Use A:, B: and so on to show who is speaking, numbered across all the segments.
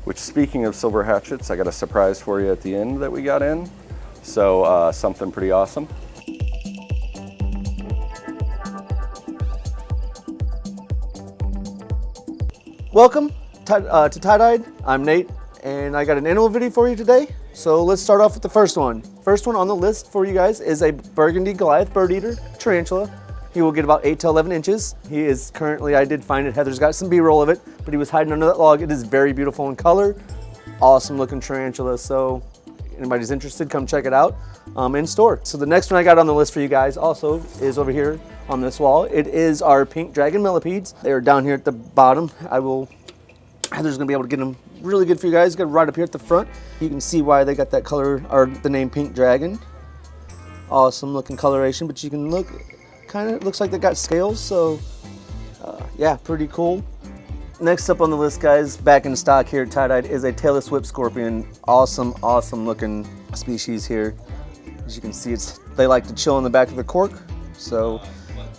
A: which, speaking of silver hatchets, I got a surprise for you at the end that we got in. So something pretty awesome.
B: Welcome to Tye-Dyed. I'm Nate, and I got an animal video for you today. So let's start off with the first one. First one on the list for you guys is a burgundy Goliath bird eater tarantula. He will get about 8 to 11 inches. He is currently, I did find it, Heather's got some B-roll of it, but he was hiding under that log. It is very beautiful in color. Awesome looking tarantula. So anybody's interested, come check it out in store. So the next one I got on the list for you guys also is over here on this wall. It is our pink dragon millipedes. They are down here at the bottom. Heather's gonna be able to get them really good for you guys. Got right up here at the front. You can see why they got that color, or the name pink dragon. Awesome looking coloration, but you can look, kind of looks like they got scales. So yeah, pretty cool. Next up on the list, guys, back in stock here at Tye-Dyed is a tailless whip scorpion. Awesome looking species here. As you can see, they like to chill in the back of the cork. So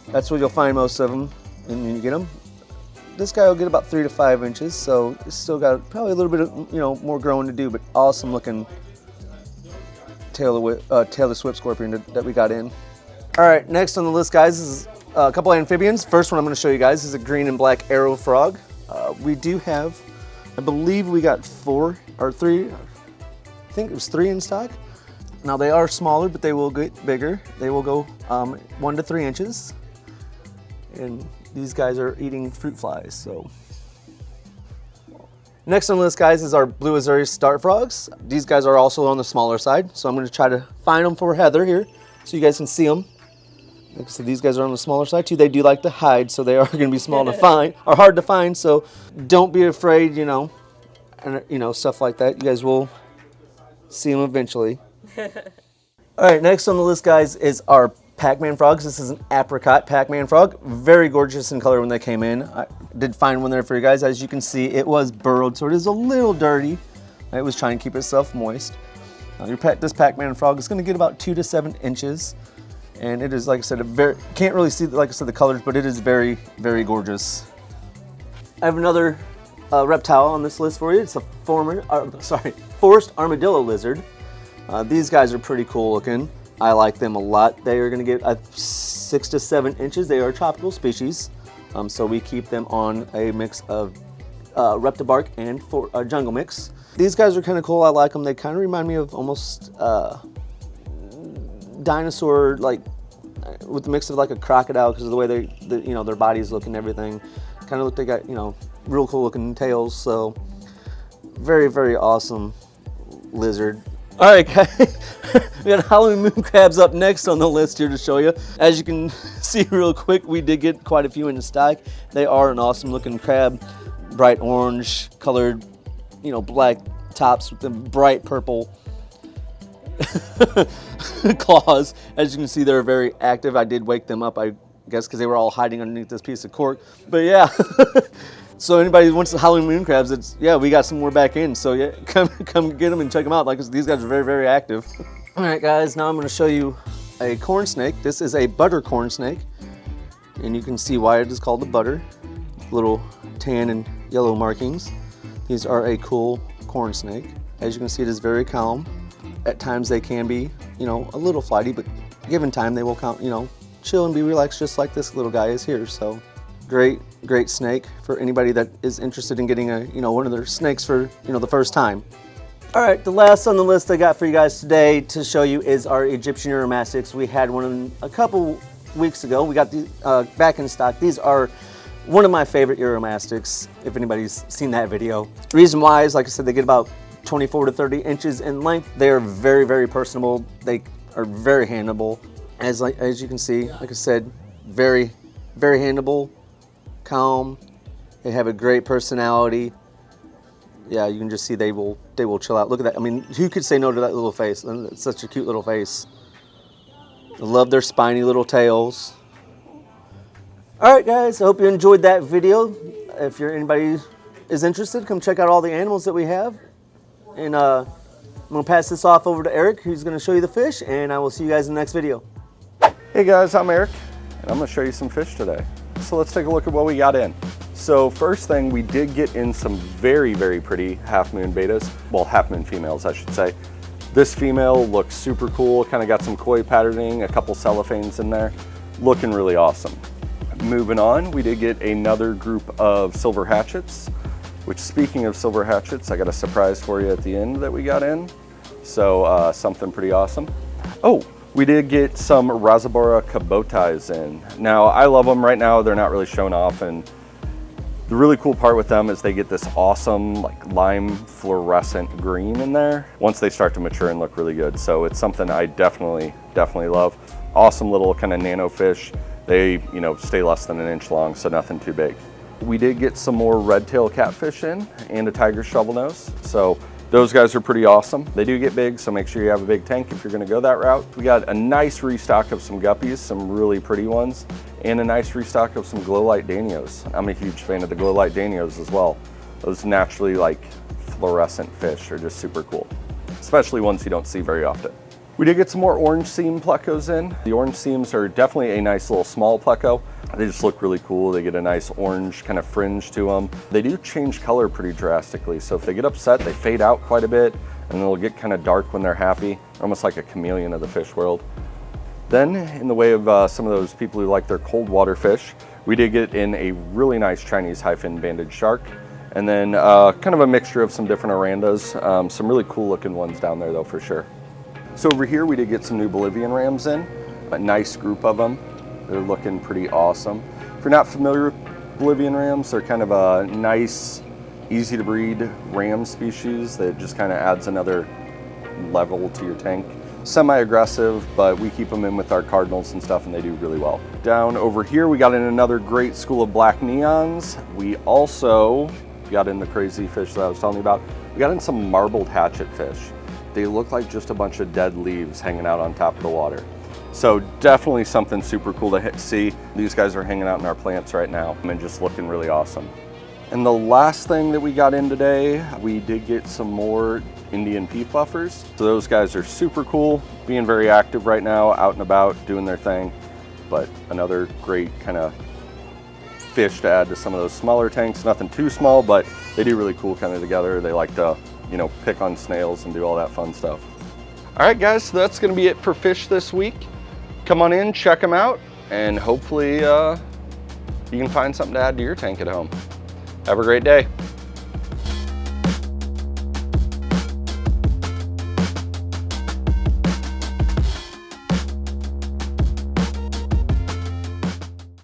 B: that's where you'll find most of them when you get them. This guy will get about 3 to 5 inches, so it's still got probably a little bit of more growing to do, but awesome looking tailless whip scorpion that we got in. All right, next on the list, guys, is a couple amphibians. First one I'm going to show you guys is a green and black arrow frog. We do have, I believe we got 4 or 3, I think it was 3 in stock. Now they are smaller, but they will get bigger. They will go 1 to 3 inches. And these guys are eating fruit flies, so. Next on the list, guys, is our blue Azurius dart frogs. These guys are also on the smaller side, so I'm going to try to find them for Heather here so you guys can see them. Like I said, these guys are on the smaller side too. They do like to hide, so they are going to be small to find, or hard to find, so don't be afraid, and stuff like that. You guys will see them eventually. All right, next on the list, guys, is our Pac-Man frogs. This is an apricot Pac-Man frog. Very gorgeous in color when they came in. I did find one there for you guys. As you can see, it was burrowed, so it is a little dirty. It was trying to keep itself moist. This Pac-Man frog is going to get about 2 to 7 inches. And it is, like I said, can't really see, like I said, the colors, but it is very, very gorgeous. I have another reptile on this list for you. It's a forest armadillo lizard. These guys are pretty cool looking. I like them a lot. They are going to get 6 to 7 inches. They are a tropical species, so we keep them on a mix of reptibark and jungle mix. These guys are kind of cool. I like them. They kind of remind me of almost dinosaur, like with the mix of like a crocodile, because of the way their bodies look and everything. Kind of look, they got real cool looking tails. So very, very awesome lizard. All right, guys, we got Halloween moon crabs up next on the list here to show you. As you can see real quick, we did get quite a few in stock. They are an awesome looking crab, bright orange colored, black tops with the bright purple claws. As you can see, they're very active. I did wake them up, I guess, because they were all hiding underneath this piece of cork. But yeah. So anybody who wants the Halloween moon crabs, we got some more back in. So yeah, come get them and check them out. Like these guys are very, very active. All right, guys, now I'm going to show you a corn snake. This is a butter corn snake, and you can see why it is called the butter. Little tan and yellow markings. These are a cool corn snake. As you can see, it is very calm. At times they can be, a little flighty, but given time they will chill and be relaxed, just like this little guy is here. So. Great snake for anybody that is interested in getting one of their snakes for the first time. All right, the last on the list I got for you guys today to show you is our Egyptian Uromastyx. We had one a couple weeks ago. We got these back in stock. These are one of my favorite Uromastyx, if anybody's seen that video. The reason why is, like I said, they get about 24 to 30 inches in length. They are very, very personable. They are very handleable. As you can see, like I said, very, very handleable. Calm. They have a great personality. Yeah, you can just see they will chill out. Look at that. I mean, who could say no to that little face? It's such a cute little face. I love their spiny little tails. All right, guys, I hope you enjoyed that video. If anybody is interested, come check out all the animals that we have. And I'm gonna pass this off over to Eric, who's gonna show you the fish, and I will see you guys in the next video.
A: Hey guys, I'm Eric, and I'm gonna show you some fish today. So let's take a look at what we got in. So first thing, we did get in some very, very pretty half moon betas. Well, half moon females, I should say. This female looks super cool, kind of got some koi patterning, a couple cellophanes in there, looking really awesome. Moving on, we did get another group of silver hatchets, which speaking of silver hatchets, I got a surprise for you at the end that we got in. So something pretty awesome. Oh, we did get some Rasabora Kabotais in. Now, I love them right now. They're not really showing off, and the really cool part with them is they get this awesome like lime fluorescent green in there once they start to mature and look really good. So it's something I definitely love. Awesome little kind of nano fish. They, stay less than an inch long, so nothing too big. We did get some more red tail catfish in and a tiger shovelnose. So those guys are pretty awesome. They do get big, so make sure you have a big tank if you're gonna go that route. We got a nice restock of some guppies, some really pretty ones, and a nice restock of some glow light danios. I'm a huge fan of the glow light danios as well. Those naturally like fluorescent fish are just super cool, especially ones you don't see very often. We did get some more orange seam plecos in. The orange seams are definitely a nice little small pleco. They just look really cool. They get a nice orange kind of fringe to them. They do change color pretty drastically. So if they get upset, they fade out quite a bit and they'll get kind of dark when they're happy, almost like a chameleon of the fish world. Then in the way of some of those people who like their cold water fish, we did get in a really nice Chinese high-fin banded shark. And then kind of a mixture of some different orandas. Some really cool looking ones down there though for sure. So over here we did get some new Bolivian rams in, a nice group of them. They're looking pretty awesome. If you're not familiar with Bolivian rams, they're kind of a nice, easy to breed ram species that just kind of adds another level to your tank. Semi-aggressive, but we keep them in with our cardinals and stuff and they do really well. Down over here we got in another great school of black neons. We also got in the crazy fish that I was telling you about. We got in some marbled hatchet fish. They look like just a bunch of dead leaves hanging out on top of the water. So definitely something super cool to see. These guys are hanging out in our plants right now and just looking really awesome. And the last thing that we got in today, we did get some more Indian peat buffers. So those guys are super cool, being very active right now, out and about, doing their thing. But another great kind of fish to add to some of those smaller tanks. Nothing too small, but they do really cool kind of together. They like to, pick on snails and do all that fun stuff. All right, guys, so that's gonna be it for fish this week. Come on in, check them out, and hopefully you can find something to add to your tank at home. Have a great day.